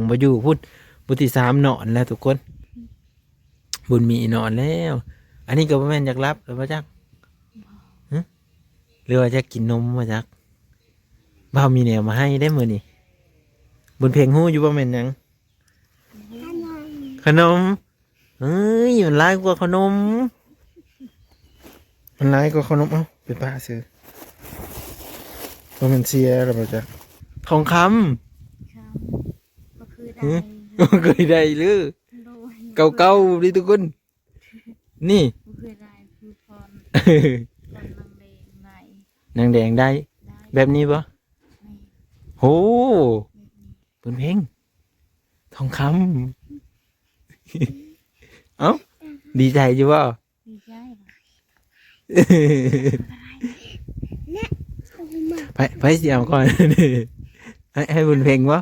บ่อยู่พูดบุญที่สามนอนแล้วทุกคนบุญมีนอนแล้ว อันนี้ก็บ่แม่นอยากรับหรือว่าจักฮะหรือว่าจะกินนมมาจักบ่าวมีแนวมาให้ได้มื้อนี้บุญเพ็งฮู้อยู่บ่แม่นหยังขนมเอ้ยมันหลายกว่าขนมมันหลายกว่าขนมเอ้าเป็นป้าซื้อบ่แม่นเสียแล้วบ่จักทองคำครับก็คือได้ เคยได้หรือ โดย เก่าๆดิทุกคนนี่ ก็คือได้คือพรนางเลงไหน นางแดงได้ ได้ แบบนี้ปะ ไม่ โหเป็นเพลงทองคำ เอ้าดีใจอยู่ป่ะ ดีใจเหรอ ไปเสียงก่อน ให้บุญเพลงวะ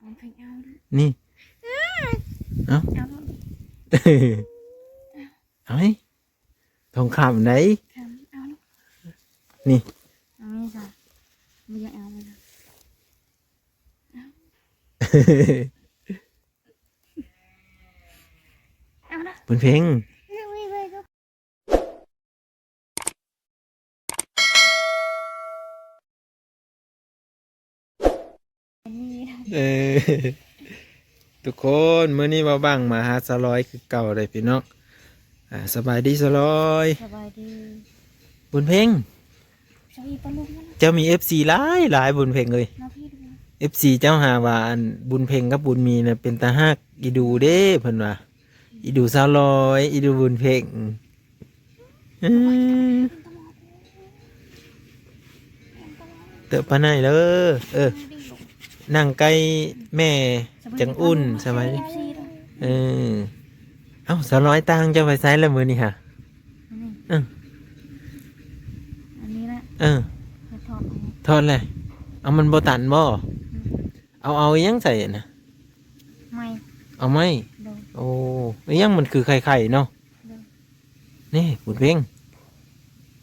เอาเพลงเอาดิ นี่เอ้า เอาลูก เอาไหมทองคำไหน ทำเอาลูก นี่ เอาไม่จ้ะไม่อยากเอาเลยจ้ะเอาละ บุญเพลง ไม่ไปก็อันนี้ ทุกคนเมื่อนี้มาบังมาหาสลอยคือเก่าเลยพี่น้องสบายดีสลอย สบายดี บุญเพลง ใช่ปะลูกนะ เจ้ามี FC หลายบุญเพลงเลย น้าพี่ดู FC เจ้าหาว่าอันบุญเพลงกับบุญมีน่ะเป็นตาฮักอีดูเด้เพิ่นว่าอีดูสาวลอยอีดูบุญเพลงอืมเตอะปานไหนเด้อนั่งใกล้แม่จังอุ่นสบายดีเออเอ้าสาวน้อยตังเจ้าไปไซส์ละมื้อนี่ค่ะเออ อันนี้แหละ เออ จะถอด ทอดเลยเอามันบ่ตันบ่เอาอีหยังใส่น่ะ ไม่ เอาไหม โดน โอ้อีหยังมันคือไข่เนาะ โดน นี่บุญเพ่ง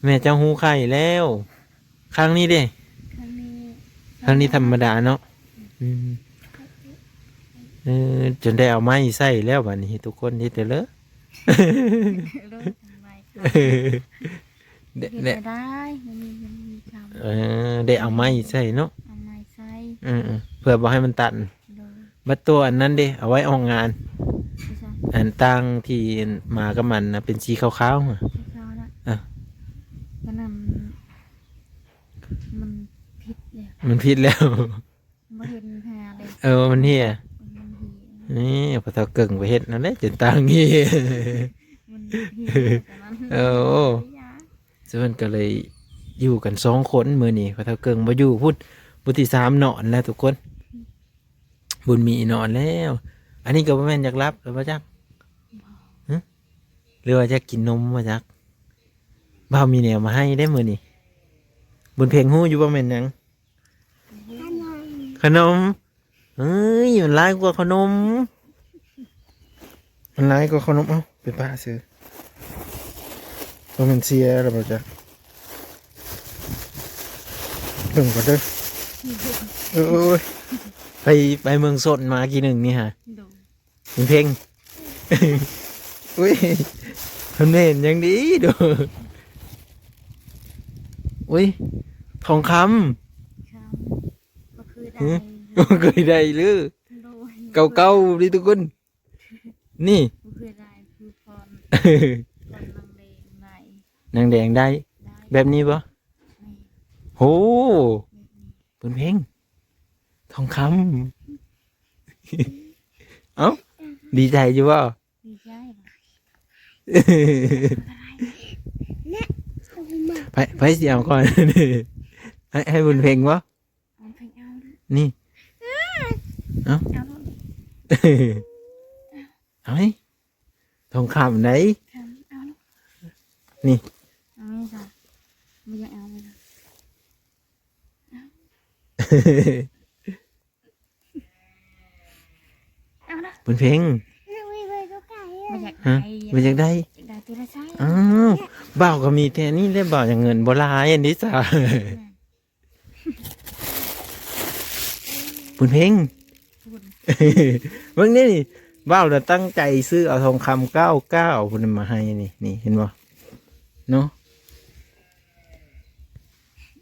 แม่เจ้าหูไข่แล้วครั้งนี้เด้ ครั้งนี้ ครั้งนี้ธรรมดาเนาะอืมจนได้เอาไม้ใส่แล้วบัดนี้ทุกคนที่เตเลอ เริ่มทำไมครับ เด้ เห็น เด้ ได้มันมีคำ ได้เอาไม้ใส่เนาะ เอาไม้ใส่ เพื่อบ่ให้มันตัน โดน บัดตัวอันนั้นเด้เอาไว้ออกงาน ไม่ใช่ อันตั้งที่มากับมันนะเป็นสีขาวๆอะ ไม่ใช่ละ อ่ะ ก็นั่นมันผิดเลย มันผิดแล้ว ไม่เห็นหาเลย มันเฮีย มันเหี่ นี่พอเท่าเก่งไปเฮ็ดนั่นแหละจนตางงี้ มันเหี่แต่นั้น เออ ซึ่งมันก็เลยอยู่กันสองคนมือนี่พอเท่าเกิงมาอยู่พูดบุญที่สามนอนแล้วทุกคน บุญมีนอนแล้ว อันนี้ก็บ่แม่นอยากรับหรือว่าจักฮะหรือว่าจะกินนมมาจักบ่าวมีแนวมาให้ได้มือนี่บุญเพลงฮู้อยู่บ่แม่นหยังขนมเอ้ยมันหลายกว่าขนมมันหลายกว่าขนมเอ้าเป็นป้าซื้อบ่แม่นเสียแล้วบ่จักเบิ่งก่อนเด้อโอ้ยไปเมืองสดมากี่หนึ่งนี่ฮะ โดน เป็นเพลง อุ้ยมันเห็นอย่างนี้ดูอุ้ยทองค ครับก็คือได้ ำ เคยได้หรือ โดน เก่าๆดิทุกคนนี่ ก็คือได้คือพรนางเลงไหน นางแดงได้ ได้ แบบนี้ปะ ไม่ โหเป็นเพลงทองคำ เอ้าดีใจอยู่ป่ะ ดีใจเหรอ ไปเสียงก่อน ให้บุญเพลงวะ เอาเพลงเอาดิ นี่ เอาลูก เอาไหมทองคำไหน ทำเอาลูก นี่ เอาไม่จ้ะไม่อยากเอาเลยจ้ะเอาละ บุญเพลง ไม่อยาก ฮะ ได้ มันอยากได้ อยากได้ตัวละใช้ อ้าวบ่าวก็มีแค่นี้ได้บ่าวอย่างเงินบ่หลายอันนี้จ้ะ บุญเพลง บุญ เบิ่งนี่ว่าวเราตั้งใจซื้อเอาทองคำ99พุ่นมาให้นี่นี่เห็นบ่เนาะ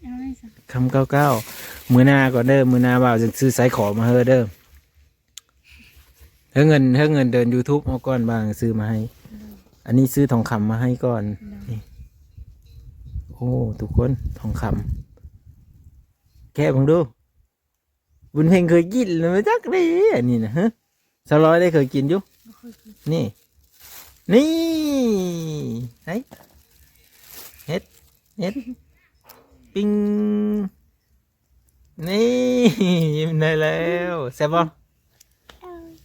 เอาไว้ซะ คำ99มื้อหน้าก่อนเด้อมื้อหน้าว่าวจะซื้อสายขอมาเฮ้อเด้อเงินเดิน YouTube เอาก่อนบางซื้อมาให้ อันนี้ซื้อทองคำมาให้ก่อนนี่โอ้ทุกคนทองคำแค่บังดูบุญเพ็งเคยกินเลยจักเลยอันนี้นะฮะสลอยได้เคยกินอยู่ บ่เคยกิน นี่นี่ไหนเฮ็ดปิ้งนี่ยิ้มได้แล้วแซ่บบ่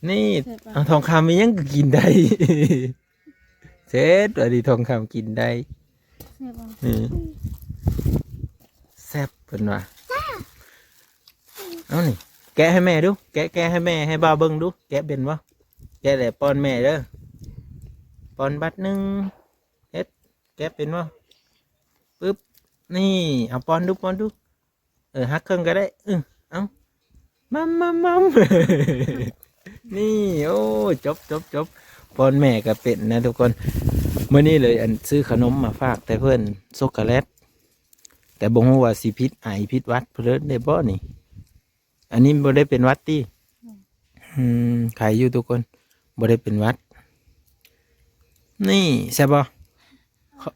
นี่เอาทองคำมันยังก็กินได้ เสร็จอันนี้ทองคำกินได้ แซ่บบ่ นี่แซ่บเป็นว่ะเอานี่แกะให้แม่ดูแกะให้แม่ให้บ้าเบิ้งดูแกะเป็นวะแกะแหละป้อนแม่เด้อป้อนบัดหนึ่งเฮ็ดแกะเป็นวะปึ๊บนี่เอาป้อนดูหักเครื่องก็ได้เอามัม นี่โอ้จบป้อนแม่ก็เป็นนะทุกคนเมื่อนี้เลยอันซื้อขนมมาฝากแต่เพื่อนช็อกโกแลตแต่บ่ฮู้ว่าสิพิษไอพิษหวัดเพิ่นได้บ่นี่ อันนี้บ่ได้เป็นหวัดติขายอยู่ทุกคนบ่ได้เป็นหวัดนี่ใช่บ่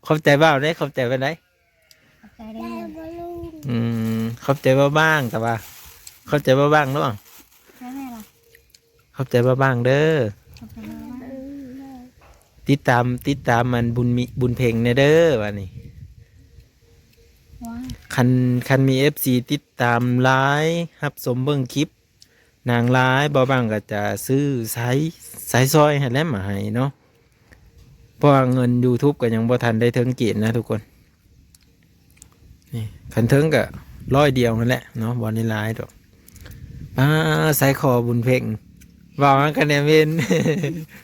เข้าใจบ่าวได้เข้าใจบ่ได้ เอาใจได้เลย เข้าใจบ่บ้างแต่ว่า เข้าใจบ่บ้างเนาะ ใช่ไหมล่ะ เข้าใจบ่บ้างเด้อ เอาไปเลยว่า ติดตามมันบุญเพ็งเด้อว่านี่ ว่า คันมี FC ติดตามหลายรับสมเบิ่งคลิปนางหลายบ่บางก็จะซื้อสายซอยให้แล้วมาให้เนาะเพราะว่าเงิน YouTube ก็ยังบ่ทันได้ถึงเกณฑ์นะทุกคนนี่คันถึงก็100เดียวนั่นแหละเนาะบ่ได้หลายดอกสายคอบุญเพ็งว่ามากันเนี่ยเว้น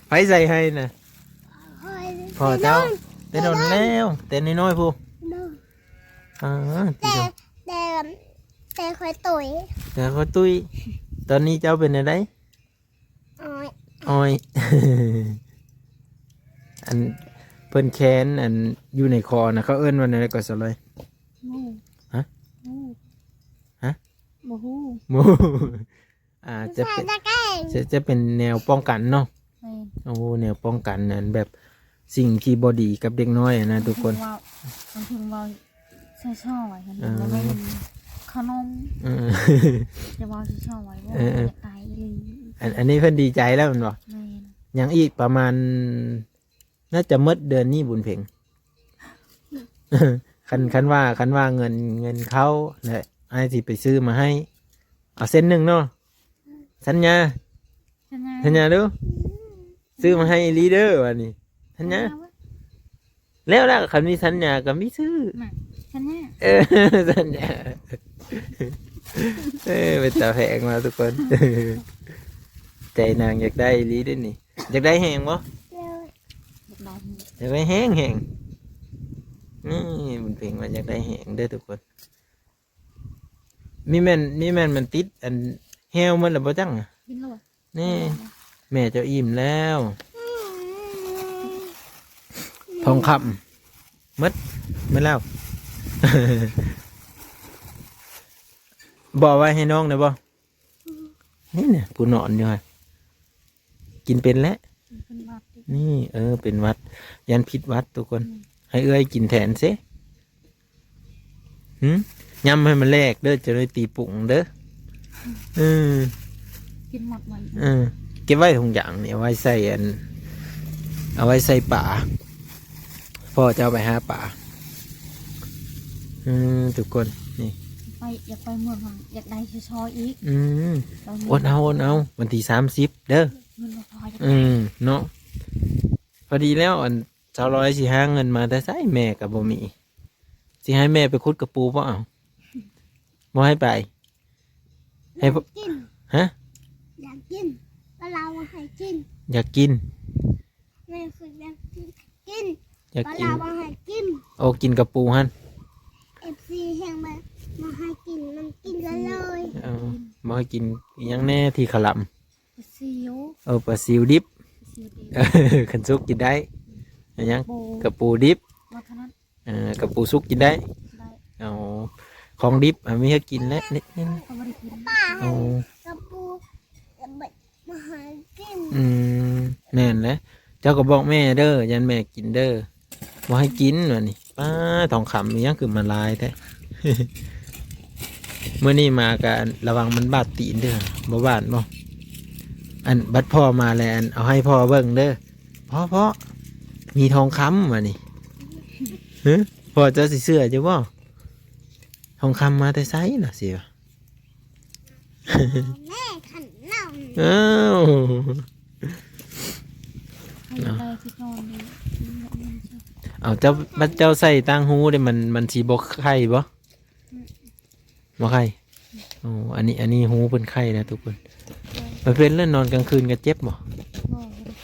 ไผใส่ให้น่ะพอเจ้าได้โดนแล้วแต่น้อยๆผู้ที่ แต่คอยตุ๋ย แต่เขาตุ้ยตอนนี้เจ้าเป็นอะไร อ้อย อ้อย อันเพิ่นแค้นอันอยู่ในคอนะเขาเอิ้นว่าอะไรก็สลอย หมู ฮะ หมู ฮะ หมูฮู้ หมูจะ ใส่ เป็น ตะแกรง จะเป็นแนวป้องกันเนาะ แม่น โอ้แนวป้องกันนั่นแบบสิ่งที่บอดีกับเด็กน้อยอะนะทุกคน มันถึงว่าใช่ช่อไว้ค่ะแล้วไม่มีขนม เออ จะว่าใช่ช่อไว้ว่า เออ จะตายอีหลี อันนี้เพิ่นดีใจแล้วมันบอก แม่น ยังอีกประมาณ น่าจะหมดเดือนนี้บุญเพ็ง คันว่าเงินเขาเนี่ยไอ้ที่ไปซื้อมาให้ เอาเส้นหนึ่งเนาะสัญญา ฉันนะ สัญญาดูซื้อมาให้ลีเดอร์วันนี้สัญญาแล้วคันมีสัญญาก็มีซื้อ น่ะฉันนะ เออ สัญญาเป็นตาแพงมาทุกคน ใจนางอยากได้ลีด้วยนี่อยากได้แหงบ่ เร็ว เด็กน้อยอยากได้แหงนี่บุญเพ็งมันอยากได้แหงเด้อทุกคนมีแม่นมันติดอันแฮวมันหรือบ่จังอะ กินแล้วบ่ นี่แม่เจะอิ่มแล้ว ทองคำมัดไม่แล้ว บอกไว้ให้น้องหน่อยบ่นี่เนี่ยผู้นอนอยู่ฮะกินเป็นแล้ว เป็นบาปติ นี่เป็นวัด ยันพิษวัดทุกคน ให้เอ้ยกินแทนซิย้ำให้มันแลกเด้อจะได้ตีปุ่งเด้ออืม กินหมดไว้ เก็บไว้ทุกอย่างเนี่ยเอาไว้ใส่เอาไว้ใส่ป่าพ่อจะเอาไปหาป่าทุกคนนี่ ไปอยากไปเมืองค่ะอยากได้ช่ออีก อดเอาวันที่30เด้อ เงินบ่พออยาก เนาะพอดีแล้วอัน200สิหาเงินมาแต่ใส่แม่กับบ่มีสิให้แม่ไปขุดกระปูบ่เอาบ่ให้ไป ให้พ่อ กิน ฮะ อยากกินแล้วเราให้กิน อยากกิน แม่คืออยากกินกิน อยาก แล้ว กิน เราให้กิน โอ้กินกระปูฮั่น FC แห่งมาให้กินมันกินกันเลย บ่ให้กินอหยังแน่ที่ขะหล่ ซิว ปลาซิวดิบ ซิวดี ขันซุกกินได้อันยัง ปู กระปูดิบ มาเท่านั้น กระปูซุกกินได้ ได้ เอาของดิบไม่ให้กินแล้วนิดนึง ก็ไม่ได้กิน ป้า เอา กระปูกระเบิดมาหากิน แม่นแหล้วเจ้าก็บอกแม่เด้อยันแม่กินเด้อบ่ให้กินวะนี่ป้าทองคำมีหยังคือมันลายแท้ เมื่อนี้มากันระวังมันบาดตีนเด้อบ่บาดบ่อันบัดพ่อมาแล้วอันเอาให้พ่อเบิ่งเด้อพ่อมีทองคำวะนี่ ฮะพ่อเจะสิเสื้อจะบ่ทองคำมาแต่ไสน่ะสิวะ แม่ขันนม อ้าว ให้ได้ที่นอนดี เอาเจ้าบัดเจ้าใส่ต่างหูเด้มันสิบ่ไข่บ่บ่ไข่โอ้อันนี้หูเพิ่นไข่นะทุกคนมันเป็นเรื่องนอนกลางคืนก็เจ็บบ่ บ่ได้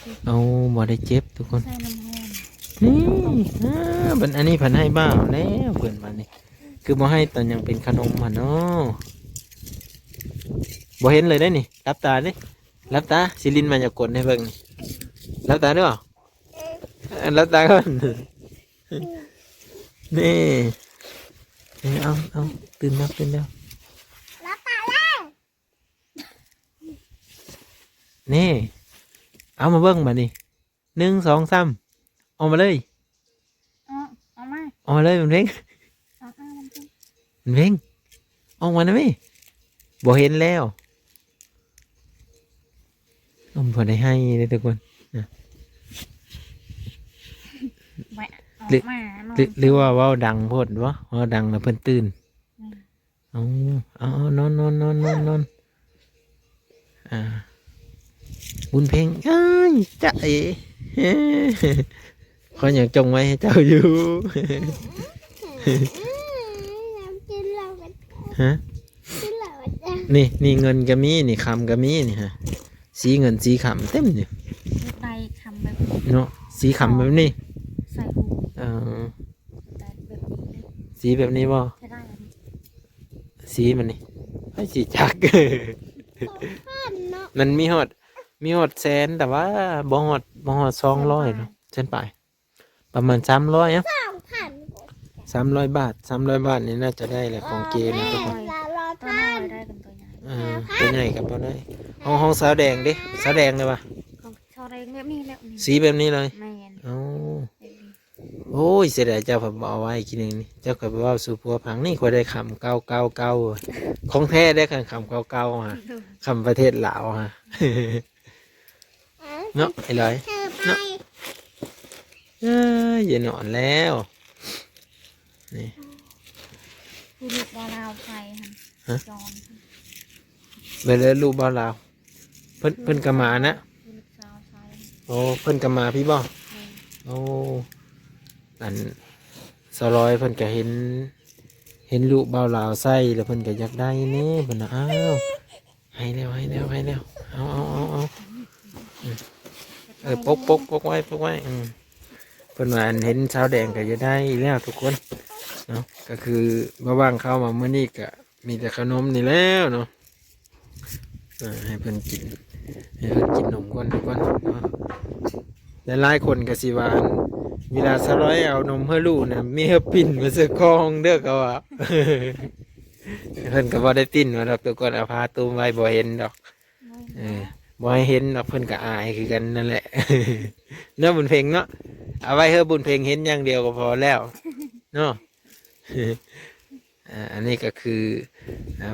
กิน เอาบ่ได้เจ็บทุกคน ใส่น้ำหอม นี่บัดอันนี้เพิ่นให้บ้าแล้วเพิ่นบัดนี้คือบ่ให้ตอนยังเป็นขนมหั่นเนาะบ่เห็นเลยได้นี่รับตาดิรับตาสิลินมันจะกดให้เบิ่งนี่รับตาด้วยเหรอรับตาก่อนนี่เอาตื่นแล้ว แล้วตาแล้ว นี่เอามาเบิ่งบัดนี้1 2 3เอามาเลย เอามา เอามาเลยมันเพ่ง เอามันเป็น มันเพ่งออกมานะมี่บ่เห็นแล้วพอได้ให้เลยทุกคน แหวะออก หรือ มา หรือว่าเว้าดังโพดวะเว้าดังแล้วเพิ่นตื่นเอานอนบุญเพ่งอ้ายจ๊ะเอ๋ เขาอยากจงไว้ให้เจ้าอยู่ กินเหล้ากัน ฮะ กินเหล้ากัน นี่เงินก็มีนี่คำก็มีนี่ฮะสีเงินสีคำเต็มอยู่ ใส่คำแบบ เนาะสีคำแบบนี้ ใส่หู เออ แต่แบบนี้เลย สีแบบนี้บ่ ใช้ได้อันนี้ สีมันนี่ไอ้สีจัก ข้านเนาะ มันมีฮอดแสนแต่ว่าบ่ฮอด200เนาะเส้นไปประมาณ300อ่ะ 2,000 300 บาท300 บาทนี่น่าจะได้แหละของเกนะทุกคน รอ ตัว ท่า น้อย น ได้เป็นตัวใหญ่ ตัวใหญ่กับบ่ได้ห้องสาวแดงดิสาวแดงเลยป่ะ ของชาวเรงแบบนี้แล้วนี่ สีแบบนี้เลย แม่น เอ้า แบบนี้ โอ้ยเสียดายเจ้าผมเอาไว้อีกทีหนึงนี่เจ้าก็ไปเว่าสู่ผัวพังนี่ก็ได้คำเก่าของแท้ได้คำเก่าฮะคำประเทศลาวฮะ เนาะไอ้ลอย เธอไป อย่านอนแล้วนี่ ผู้ลูกดาราไทย ฮะ จอน ไปเลยลูกบ้านลาวเพิ่นกมานะ ผู้ลูกสาวไทย โอ้เพิ่นกมาพี่บ่ แม่น โอ้อันสลอยเพิ่นก็เห็นลูกบ่าวลาวใส่แล้วเพิ่นก็อยากได้นี่เพิ่นน่ะอ้าวให้แล้วเอาปกไว้เพิ่นว่าอันเห็นชาวแดงก็จะได้แล้วทุกคนเนาะก็คือบ่ว่างเข้ามามื้อนี้ก็มีแต่ขนมนี่แล้วเนาะให้เพิ่นกินนมก่อนทุกคนเนาะหลายๆคนก็สิว่าอันเวลาสลอยเอานมให้ลูกน่ะมีเฮาปิ้นมาซื้อของเด้อก็ว่า เพิ่นก็บ่ได้ปิ้นมาดอกทุกคนเอาพาตูมไว้บ่เห็นดอก แม่น บ่ให้เห็นดอกเพิ่นก็อายคือกันนั่นแหละ เนาะบุญเพ็งเนาะเอาไว้เฮ้อบุญเพ็งเห็นอย่างเดียวก็พอแล้วเนาะ อันนี้ก็คือ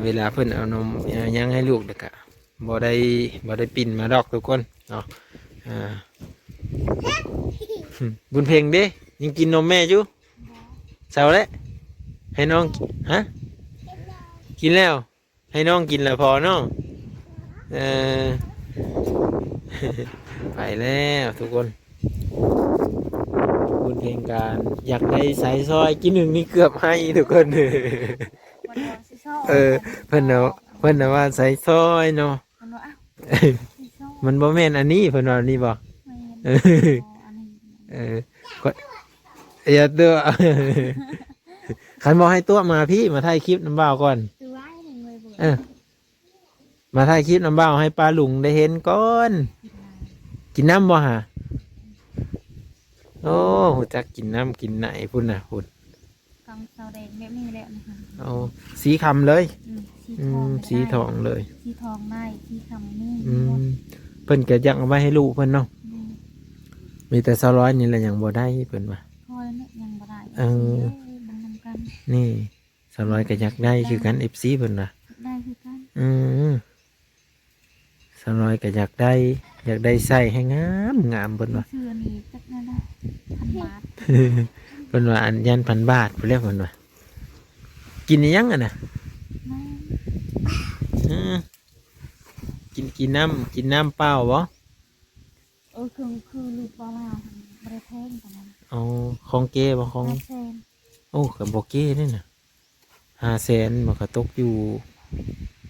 เวลาเพิ่นเอานมเอาหยังให้ลูกเด็กอะบ่ได้ปิ้นมาดอกทุกคนเนาะอ่า บุญเพ็งเด้ยังกินนมแม่อยู่เช้าแล้วให้น้องฮะกินแล้ว ให้น้องกินแล้วพอเนาะเออ ไปแล้วทุกคนบุญเพ็งการอยากได้สายซอยกินหนึ่งนี่เกือบให้ทุกคน วันเดียวสิชอบ เพิ่นเอาว่าสายซอยเนาะ มันว่าอ้าวสิชอบ มันบ่แม่นอันนี้เพิ่นว่าอันนี้บ่ แม่น เออ อันนี้ ก็อย่าตัว คันบอกให้ตัวมาพี่มาถ่ายคลิปน้ำบ่าวก่อน คือว่าให้เลยเบื่อ เออ มาถ่ายคลิปน้ำเบ้าให้ป้าลุงได้เห็นก่อน กินน้ำบ่ฮะโอ้หูจักกินน้ำกินไหนพุ่นน่ะพุ่น กองเสาแดงแบบนี้แหละนะคะ เอาสีคำเลย สีทองก็ได้ สีทองเลย สีทองได้สีคำนี่ เพิ่นก็ยังเอาไว้ให้ลูกเพิ่นเนาะมีแต่200นี่แหละยังบ่ได้เพิ่นว่า พอแล้วเนี่ยยังบ่ได้ บังนำกัน นี่200ก็อยากได้คือกัน FC เพิ่นว่า ได้คือกัน 200ก็อยากได้ใส่ให้งามงามเพิ่นว่า เสื้อนี่จักนั่นได้1,000 บาท เพิ่นว่าอันยัน1,000 บาทเพิ่นเรียกเพิ่นว่ากินอิหยังอ่ะน่ะ กินน้ำเปล่าบ่ คือลูกบ่มาบ่ได้แพงปานนั้น เอาของเก้บ่ของ แพง โอ้กับบ่เก้นี่น่ะ500,000บ่ก็ตกอยู่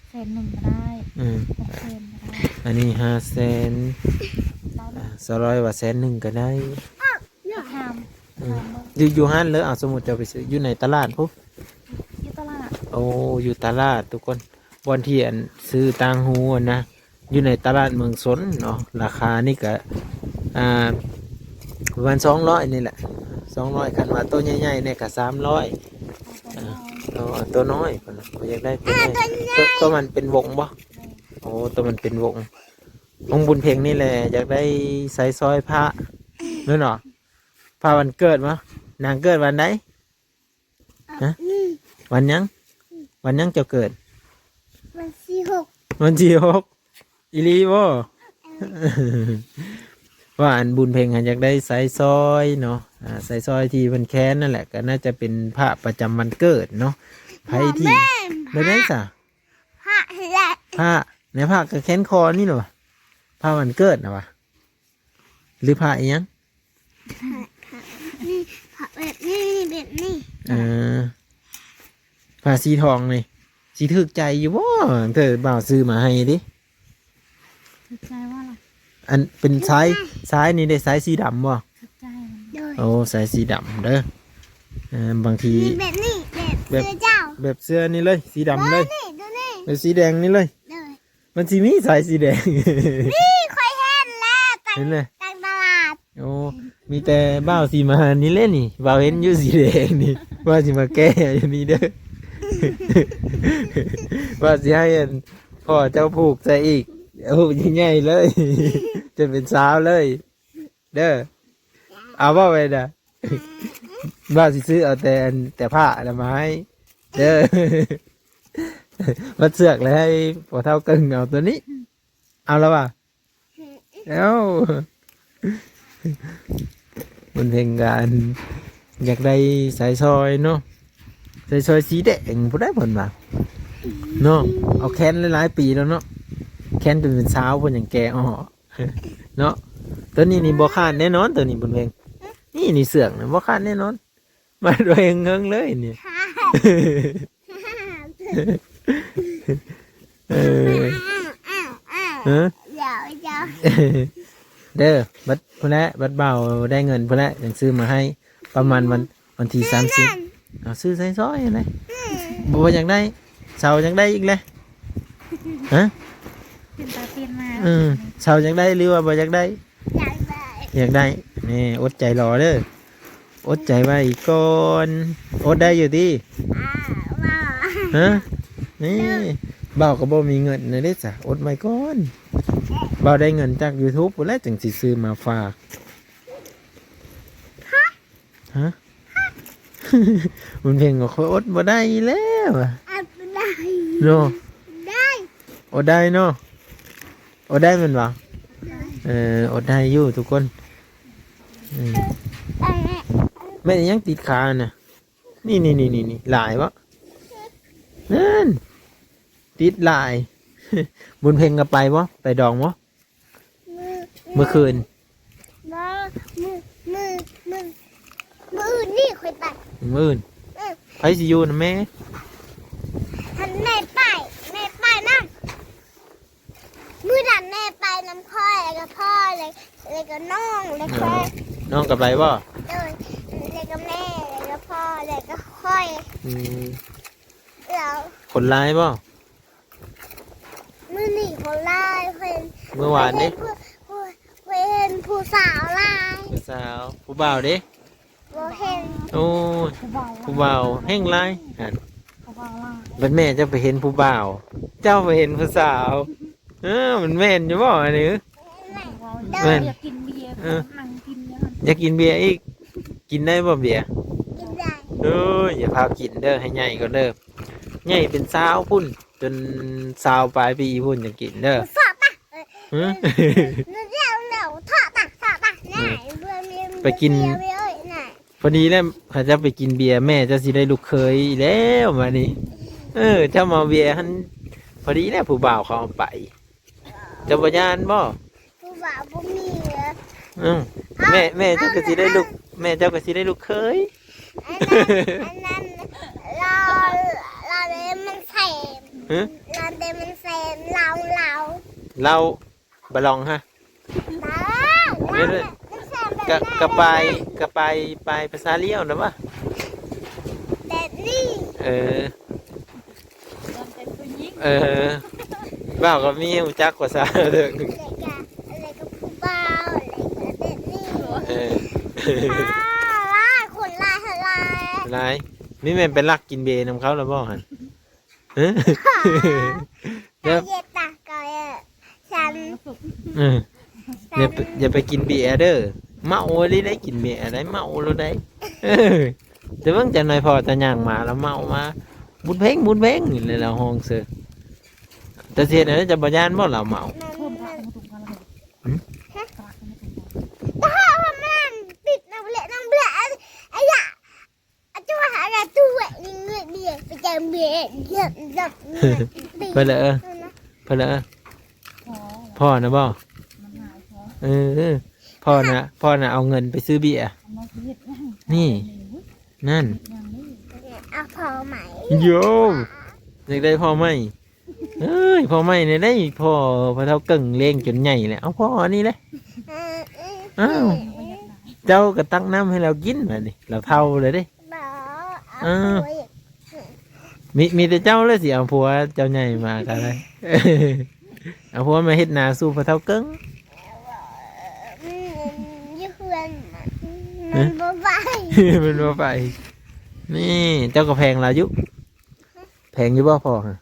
แสนหนึ่งก็ได้ อืม 600,000ก็ได้ อันนี้500,000 ได้ 200ว่า100,000ก็ได้ ทำ อยู่ห้านเลยสมมุติจะไปซื้ออยู่ในตลาดพุ อยู่ตลาด โอ้อยู่ตลาดทุกคนวันที่อันซื้อต่างหูอะนะอยู่ในตลาดเมืองสนเนาะราคานี่ก็ประมาณ200นี่แหละ200คันว่าตัวใหญ่ๆเนี่ยก็300ตัวน้อยคนละอยากได้ตัวน้อยตัวมันเป็นวงบ่โอ้ตัวมันเป็นวงองค์บุญเพ็งนี่แหละอยากได้ใส่ซอยพระนั่นเนาะพระวันเกิดมั้นางเกิดวันไหนฮะวันยังเจ้าเกิด วันที่6 วันที่6อีลีบ่ ว่าอันบุญเพ็งอยากได้ใส่ซอยเนาะใส่ซอยที่มันแค้นนั่นแหละก็น่าจะเป็นพระประจำวันเกิดเนาะไผที่ไม่ได้สะ พระแหละ พระในพระก็แค้นคอนี่เหรอพระวันเกิดนะวะหรือพระอีหยัง นี่พระแบบนี้ พระสีทองนี่สีถึกใจอยู่บ่เธอบ่าวซื้อมาให้ดิ ถูกใจว่าล่ะ อันเป็นซ้ายนี่ได้ซ้ายสีดำบ่ ถูกใจ โดย โอ้สายสีดำเด้อบางที นี่แบบนี้แบบเสื้อเจ้า แบบเสื้อนี่เลยสีดำเลย นี่ดูนี่ แบบสีแดงนี่เลย โดย มันสีมีสายสีแดง นี่ค่อยเห็นแล้วตัง เห็นเลย ตังตลาด โอ้มีแต่บ้าวสีมานี่เล่นนี่บ้าวเห็นอยู่สีแดงนี่ว่าสิมาแก้อย่างนี้เด้อ ว่าสิให้อันพ่อเจ้าผูกใส่อีกผูกใหญ่ๆเลย จะเป็นสาวเลย เด้อเอาว่าไปนะ บ้าวสิซื้อเอาแต่ผ้าละไม้เด้อ มาเสือกเลยให้พอเท่ากึ่งเอาตัวนี้ เอาแล้วว่ะแล้ว มันเพลงการอยากได้สายซอยเนาะสายซอยสีแดงผู้ได้ผลมาเนาะเอาแค้นหลายๆปีแล้วเนาะแค้นเป็นสาวคนอย่างแกอ๋อ เนาะตัวนี้นี่บ่ขาดแน่นอนตัวนี้บนเพลงนี่เสือกนะบ่ขาดแน่นอน มาโดยเงิงเลยนี่ เออเออ เดี๋ยว เด้อบัดพุ่นแหละบัดเบาได้เงินพุ่นแหละยังซื้อมาให้ประมาณวันที่30เอาซื้อใส่ซอยอะไรบัวอยากได้เสาอยากได้อีกเลยฮะ เป็นตาเปลี่ยนมา เสาอยากได้หรือว่าบัวอยากได้ อยากได้นี่อดใจรอเด้ออดใจไว้ก่อนอดได้อยู่ที่ฮะนี่เบาก็บ่มีเงินนะเด้จ้ะอดไว้ก่อนเบาได้เงินจาก YouTube พุ่นแหละจึงสิซื้อมาฝากฮะ มันเพียงก็ค่อยอดบ่ได้แล้วอะ ได้ เนาะ ได้ อดได้เนาะอดได้แมันบ่อดได้อยู่ทุกคนแม่นยังติดขาน่ะนี่หลายวะนั่นติดหลาย บุญเพ็งก็ไปวะไปดองวะเมื่อคืน มือนี่ค่อยไป มื้ออื่นไผสิอยู่นะแม่ ทันแม่ไปนั่งมือดันแม่ไปน้ำค่อยแล้วก็พ่อเลยก็น้องเลยค่อย น้องกับไปบ่ เลยก็แม่เลยก็พ่อเลยก็ค่อยแล้ว คนร้ายบ่ มือหนีเขาไล่เพื่อน เมื่อวานนี้ เพื่อนผู้สาวไล่ ผู้สาวผู้บ่าวเด้ บ่เห็น โอ้ย ผู้บ่าว ผู้บ่าวแห้งไรหั่น ผู้บ่าวล่ะ บัดแม่เจ้าไปเห็นผู้บ่าว เจ้าไปเห็นผู้สาว มันแม่นอยู่บ่อันนี้ ผู้บ่าวอยากกินเบียร์นั่งกินเนี่ย อยากกินเบียร์อีก กินได้บ่เบียร์ กินได้ เอ้ยอย่าพากินเด้อให้ใหญ่ก็เด้อใหญ่เป็นสาวพุ่น จนสาวปลายปีพุ่นจะกินเด้อ สอบปะ ฮะ เร็วทอดปะไหนเพื่อนมี ไปกิน เบียร์เอ้ยไหน พอดีแล้วเขาจะไปกินเบียร์แม่เจะสิได้ลูกเคยอีกแล้วมานี่เจ้ามาเบียร์หันพอดีแล้วผู้บ่าวเขาเอาไปเจะบ่ยานบ่ ผู้บ่าวบ่มีเหรอ อืมแม่เจ้าก็สิได้ลูกแม่เจ้าก็สิได้ลูกเคย อันนั้นเราเดมันแสบ ฮะ เราเดมันแสบเรา เราบะลองฮะ มันแสบแบบ กะไปภาษาเลี้ยวนะวะ แบบนี้ เออ เดินเป็นผู้หญิง บ่าวก็มีหูจักภาษาเด้อ อะไรกับผู้บ่าวอะไรกับแบบนี้ เออ ลายคนลายลาย ไรมีแม่นเป็นลักกินเบียร์นำเขาแล้วบ่หันเอ้อ กาเยตากาเยฉัน เอออย่าไปกินเบียร์เด้อเมาเลยได้กินเบียร์ได้เมาแล้วได้แต่เบิ่งจังหน่อยพอจะย่างมาแล้วเมามาบุญเพ่งนี่เลยเราห้องเสือแต่เสียนั้นจะบ่ย่านบ่เราเมา เพิ่มกลางมาถูกกันเลยกลางมาถูกกัน ถ้ามันติดน้ำเละไอ้ยะจะมาหาอะไรตัวนี่เงยเบียไปเจอเบียเยอะจับ ไปเลยไปเลย พอ พ่อนะบ่ มันหายพอ พ่อนะเอาเงินไปซื้อเบียร์ มาเฮ็ด นี่ นั่น อย่างนี้ เอาพอไหม โยอยากได้พ่อไหมพ่อไหมเนี่ยได้พ่อพระเท่าเก่งเลี้ยงจนใหญ่เลยเอาพ่ออันนี้เลยอ้าวเจ้าก็ตั้งน้ำให้เรากินมาดิเราเท่าเลยเด้ มีแต่เจ้าเลยสิเอาผัวเจ้าใหญ่มากันเลย เอาผัวมาเฮ็ดนาสู้พระเท่าเก่ง ยืเพื่อนมันบ่ไป มันว่าไป นี่เจ้าก็แพงเรายุแพงอยู่บ่พ่อฮะ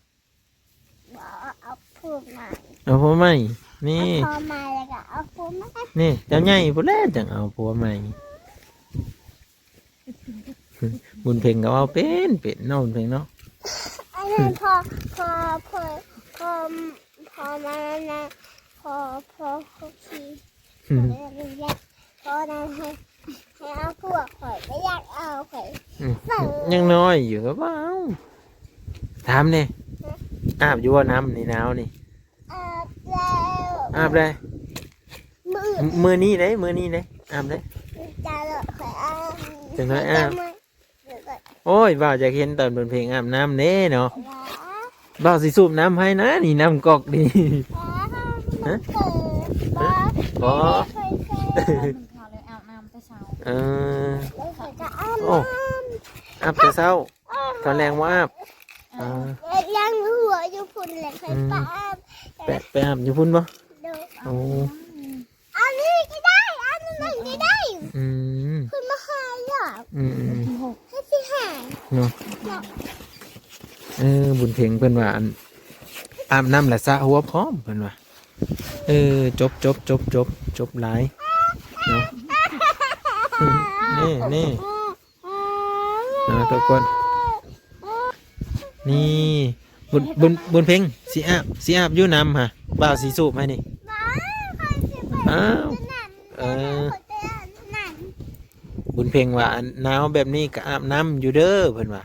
บ่เอาพูดมา เอาผัวใหม่นี่ พอมาแล้วก็เอาพูดมา นี่เจ้าใหญ่พุ่นแล้วจังเอาผัวใหม่ บุญเพ่งก็เอาเป็นเนาะบุญเพ่งเนาะ อันนั้นพอมานะพอขี่พอนั้นให้เอาพวกข่อยไม่อยากเอาข่อย ยังน้อยอยู่ก็เปล่าถามเนี่ยอาบอยู่ว่าน้ำในหนาวนี่ แล้ว อาบได้ มือนี้เลยอาบได้ จะเลยข่อยเอา จังเลยอาบโอ้ยบ่าวจะเห็นตอนบนเพลงอาบน้ำเน่เนาะบ่าวสิสูบน้ำให้นะนี่น้ำกอกนี่ บ่ มันขาวเลยอาบน้ำแต่เช้า เออ โอ้ อาบแต่เช้าตอนแรงว่าอาบ ยังหัวอยู่พุ่นเลยเคยป้า ไปอาบอยู่พุ่นบ่ ดู โอ้ อันนี้ก็ได้อันนั้นก็ได้ อืม คุณมาหาหรอ ที่หก ให้พี่หา เนาะบุญเพ็งเพิ่นว่าอาบน้ำและสระหัวพร้อมเพิ่นว่าจบหลายเนาะนี่นะทุกคนนี่บุญเพ็งสิอาบอยู่น้ำฮะบ่าวสีสูบให้นี่อ้าวบุญเพ็งว่าหนาวแบบนี้ก็อาบน้ำอยู่เด้อเพิ่นว่า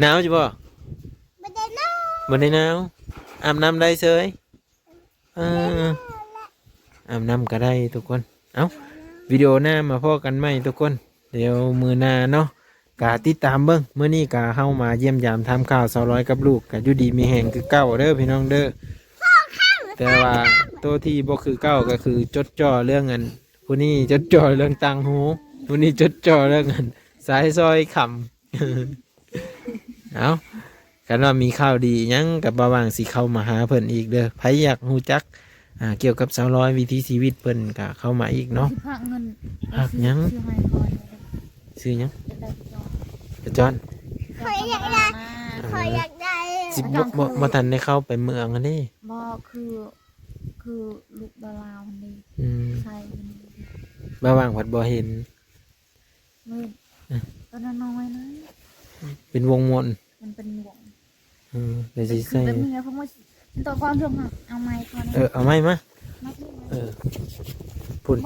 หนาวใช่ป่ะ ไม่ได้น้อง บ่ได้หนาวอาบน้ำได้เฉยอาบน้ำก็ได้ทุกคนเอ้าวิดีโอหน้ามาพอกันไหมทุกคนเดี๋ยวมือหน้าเนาะกาติดตามเบิ้งเมื่อนี้กาเข้ามาเยี่ยมยามทำข่าว200กับลูกกะอยู่ดีมีแห่งคือเก้าเด้อพี่น้องเด้อแต่ว่าตัวที่บ่คือเก้าก็คือจดจ่อเรื่องเงินผู้นี้จดจ่อเรื่องตังหูผู้นี้จดจ่อเรื่องเงินสายซอยขำ เอาก กันว่ามีข่าวดีหยังกับบ่าวางสิเข้ามาหาเพิ่นอีกเด้อไผอยากฮู้จักเกี่ยวกับสาวร้อยวิถีชีวิตเพิ่นก็เข้ามาอีกเนาะ สิพากเงิน พากหยัง ซื้อให้ก่อน ชื่อหยัง จะได้จอง กระจอน ขออยากได้ขออยากได้ สิบ่ทันได้เข้าไปเมืองอันนี้ บ่คือลูกดาราคนนี้ อืม ใช่คนนี้ บ่าวางผัดบ่เห็น มืดตอนนั้นน้อยนะ เป็นวงมนต์ มันเป็นหลวง เดี๋ยวสิ คือ ใส่ แบบนี้เพราะว่ามันตัวความเชื่อมเอาไม้ตัวนี้ เอาไม้มา มาที่ เออพุ่น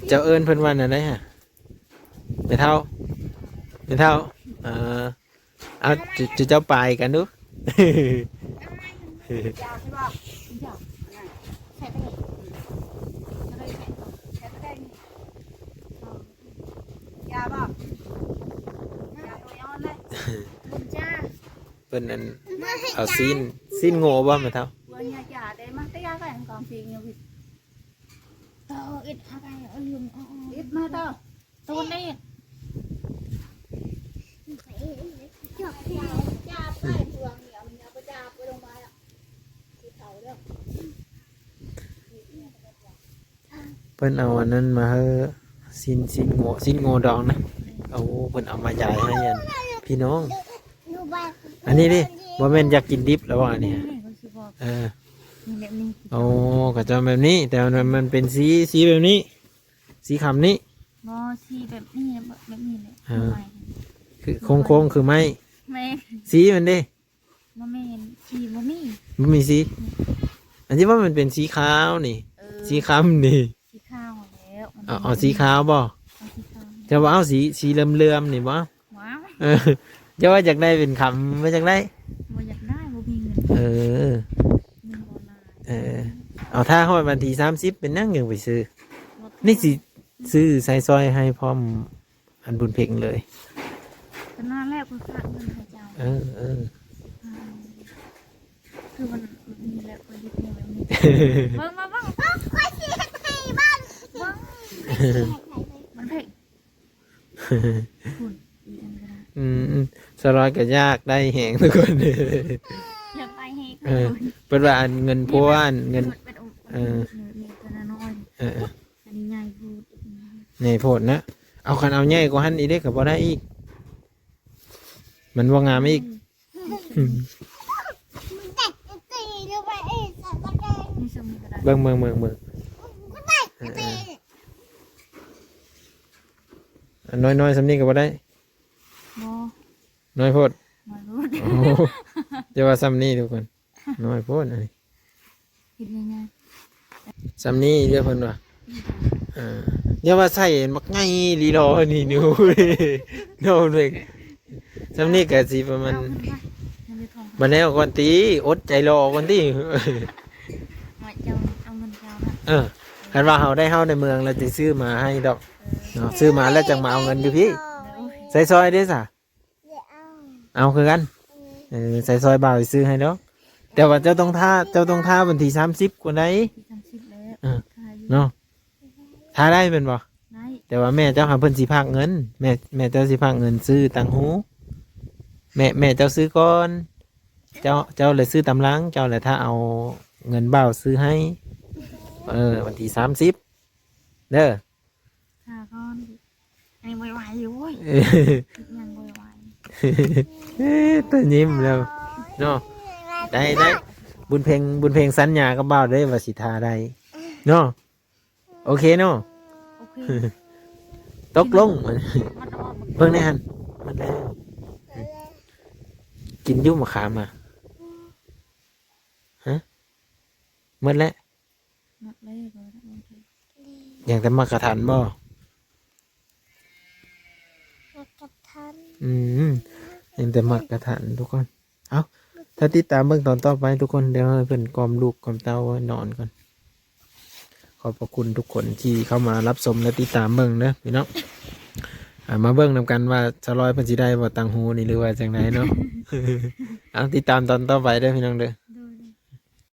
เจ้าเอิ้นเพิ่นว่าอันใดฮะไม่เท่าเอาจะเจ้าไปกันดู ยาวใช่ป่ะยาวใช่ไปเลยใช่ไปได้ยาวป่ะยาวตัวย้อนเลยคุณจ้า เพิ่นนั้นเอาซีนโง่บ่แม่เท่า vừa nhà trả đấy mà tất cả các em còn tiền nhiều việc ít ai lương ít mà tao tôi đây cha phải thường nhiều nhà bà cha bà đông mai ạ thì thầu đâu เพิ่นเอาอันนั้นมาให้ซีนโง่ดองนะเอาเพิ่นเอามาจ่ายให้อันพี่น้อง อันนี้ดิบ่แม่นอยากกินดิบแล้วว่าอันนี้เออโอ้ก็จะแบบนี้ แต่มันเป็นสีแบบนี้ สีคำนี้ บ่ชีแบบนี้แบบนี้เลย คือโค้งคือไม้ แม่ สีมันดิ บ่แม่นชีบ่มี มันมีสีอันที่ว่ามันเป็นสีขาวนี่ สีคำนี่ สีขาวแล้ว เอาสีขาวบ่ สีขาว จะว่าเอาสีเลื่อมๆนี่บ่ ว้าว เออจะว่าอยากได้เป็นคำไม่อยากได้ บ่อยากได้บ่มีเงิน เออ เงินบ่ลา เอาถ้าเข้าวันที่30เป็นนั่งยังไปซื้อ นี่สิซื้อใส่ซอยให้พร้อมอันบุญเพ็งเลย ตอนนั้นแรกก็ฝากเงินให้เจ้า เออ คือมันมีแหละคนที่เนี่ยแบบนี้เบิ่งมาเบิ่ง ขอสิให้บ้าน เบิ่งมันเพ่งคุณอีอันก็ได้ สลอยก็ยากได้แหงทุกคน อยากไปให้ เป็นว่าอันเงินพวนเงิน เป็นองค์มีตัวน้อยอันนี้ใหญ่พูด ใหญ่โพดนะเอาคันเอาใหญ่กว่าหันอีกได้กับบ่ได้อีก มันว่างามอีก แต่ตีดูไปเองแต่ตะแกรง มีสมุดกระดาษ เบิ่ง ก็ได้ตี อันน้อยๆสำนี้ก็บ่ได้ โบ น้อยโพด มารู้ โอ้จะว่าซ้ำนี่ทุกคนน้อยโพดอันนี้ คิดง่าย ซ้ำนี่เรียกเพิ่นว่าอย่าว่าใส่มักง่ายลีรอนี่หนู โน่นเลยซ้ำนี่ก็สิประ ๆ มาณ เอาขึ้นไปมันจะทอง บัดแล้วก่อนตีอดใจรอก่อนตี มาเจ้าเอาเงินเจ้านะ คันว่าเฮาได้เฮาในเมืองแล้วจะซื้อมาให้ดอกเนาะซื้อมาแล้วจังมาเอาเงินอยู่พี่ใส่ซอยเด้อซะ เดี๋ยวเอา เอาคือกันใส่ซอยบ่าวสิซื้อให้ดอกแต่ว่าเจ้าต้องท่าวันที่30กว่าใด ที่30แล้ว เนาะท่าได้เป็นบ่ ได้ แต่ว่าแม่เจ้าหาเพิ่นสิพากเงินแม่เจ้าสิพากเงินซื้อตังหูแม่เจ้าซื้อก่อนเจ้าเลยซื้อตำลังเจ้าเลยถ้าเอาเงินบ่าวซื้อให้วันที่30เด้อ ค่ะก้อนอันนี้ไหวๆอยู่เว้ยยังไหว ตัวยิ้มแล้วเนาะได้บุญเพลงสัญญากับบ่าวได้ว่าสิทาได้เนาะโอเคเนาะ ๆโอเค ตกลง มันออก เพิ่งได้หันมันแล้วกินยุ่มมะขามอ่ะฮะหมดแล้ว หมดเลยก็โอเค อย่างแต่มากระทันบ่ กับทัน อย่างแต่มากระทันทุกคนเอาถ้าติดตามเบื้องตอนต่อไปทุกคนเดี๋ยวให้เพิ่นกล่อมลูกกล่อมเต้าไว้นอนก่อนขอบพระคุณทุกคนที่เข้ามารับชมและติดตามเบิ่งเด้อพี่น้องมาเบิ่งนำกันว่าสลอยเพิ่นสิได้บ่ตังหูนี่หรือว่าจังไดเนาะ เอาติดตามตอนต่อไปเด้อพี่น้องเด้อ